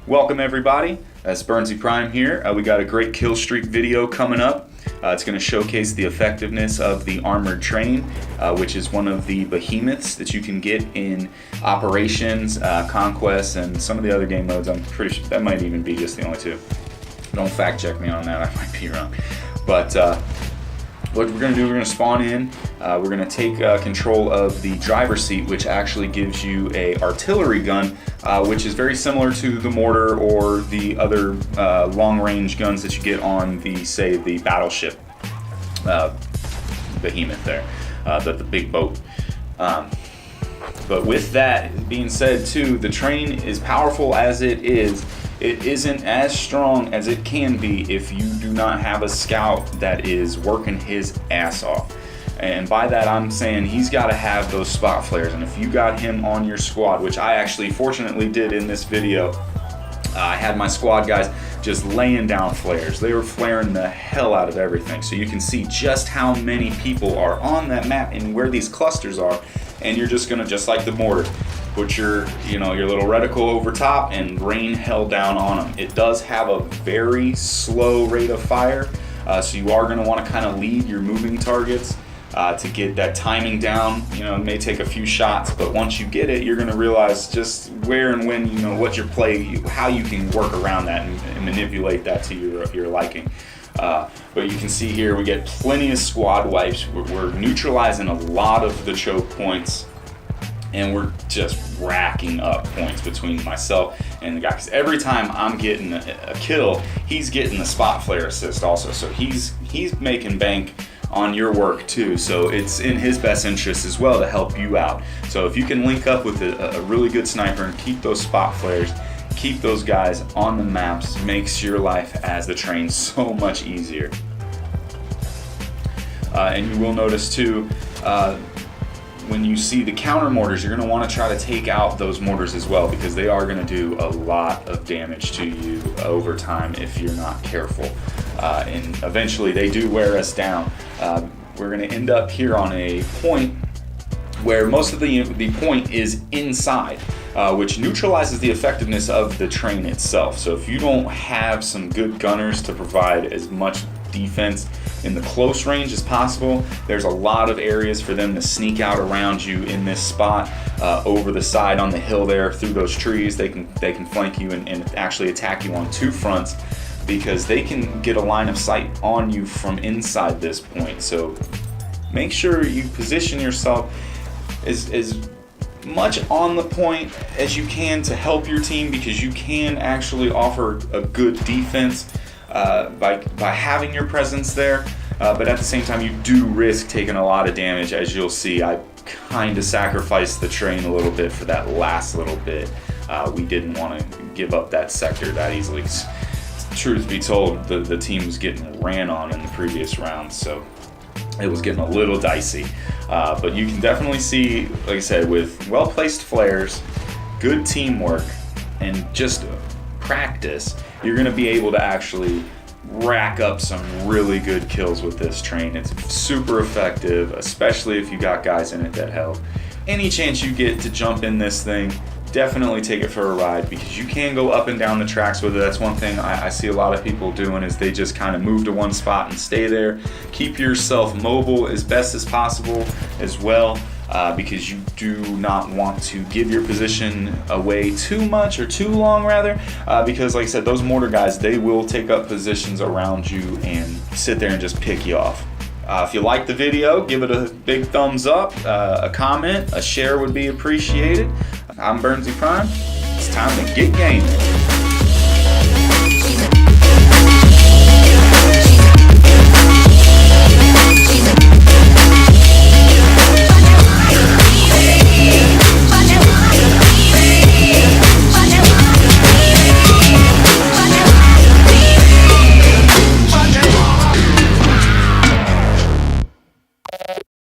Welcome everybody, it's Burnsy Prime here. We got a great kill streak video coming up. It's going to showcase the effectiveness of the armored train, which is one of the behemoths that you can get in Operations, Conquest, and some of the other game modes. I'm pretty sure that might even be just the only two. Don't fact check me on that, I might be wrong. But what we're going to do, we're going to spawn in, we're going to take control of the driver's seat, which actually gives you a artillery gun, which is very similar to the mortar or the other long-range guns that you get on the, say, the battleship behemoth there, the big boat. But with that being said too, the train, is powerful as it isn't as strong as it can be if you do not have a scout that is working his ass off. And by that I'm saying he's got to have those spot flares, and if you got him on your squad, which I actually fortunately did in this video, I had my squad guys just laying down flares. They were flaring the hell out of everything, so you can see just how many people are on that map and where these clusters are. And you're just gonna, just like the mortar, put your little reticle over top and rain hell down on them. It does have a very slow rate of fire, so you are gonna want to kind of lead your moving targets to get that timing down. It may take a few shots, but once you get it, you're gonna realize just where and when, what your play, how you can work around that and manipulate that to your liking. But you can see here we get plenty of squad wipes. We're neutralizing a lot of the choke points, and we're just racking up points between myself and the guy. Because every time I'm getting a kill, he's getting the spot flare assist also. So he's making bank on your work too. So it's in his best interest as well to help you out. So if you can link up with a really good sniper and keep those spot flares, keep those guys on the maps, makes your life as the train so much easier. And you will notice too, when you see the counter mortars, you're going to want to try to take out those mortars as well, because they are going to do a lot of damage to you over time if you're not careful. And eventually they do wear us down. We're going to end up here on a point where most of the point is inside, which neutralizes the effectiveness of the train itself. So if you don't have some good gunners to provide as much defense in the close range as possible, there's a lot of areas for them to sneak out around you in this spot, over the side on the hill there, through those trees. They can flank you and actually attack you on two fronts, because they can get a line of sight on you from inside this point. So make sure you position yourself as much on the point as you can to help your team, because you can actually offer a good defense by having your presence there, but at the same time you do risk taking a lot of damage. As you'll see, I kind of sacrificed the train a little bit for that last little bit. We didn't want to give up that sector that easily. Truth be told, the team was getting ran on in the previous round, so it was getting a little dicey. But you can definitely see, like I said, with well-placed flares, good teamwork, and just practice, you're going to be able to actually rack up some really good kills with this train. It's super effective, especially if you got guys in it that help. Any chance you get to jump in this thing, definitely take it for a ride, because you can go up and down the tracks with it. That's one thing I see a lot of people doing, is they just kind of move to one spot and stay there. Keep yourself mobile as best as possible as well, because you do not want to give your position away too much, or too long rather, because like I said, those mortar guys, they will take up positions around you and sit there and just pick you off. If you like the video, give it a big thumbs up, a comment, a share would be appreciated. I'm Burnsy Prime. It's time to get gaming.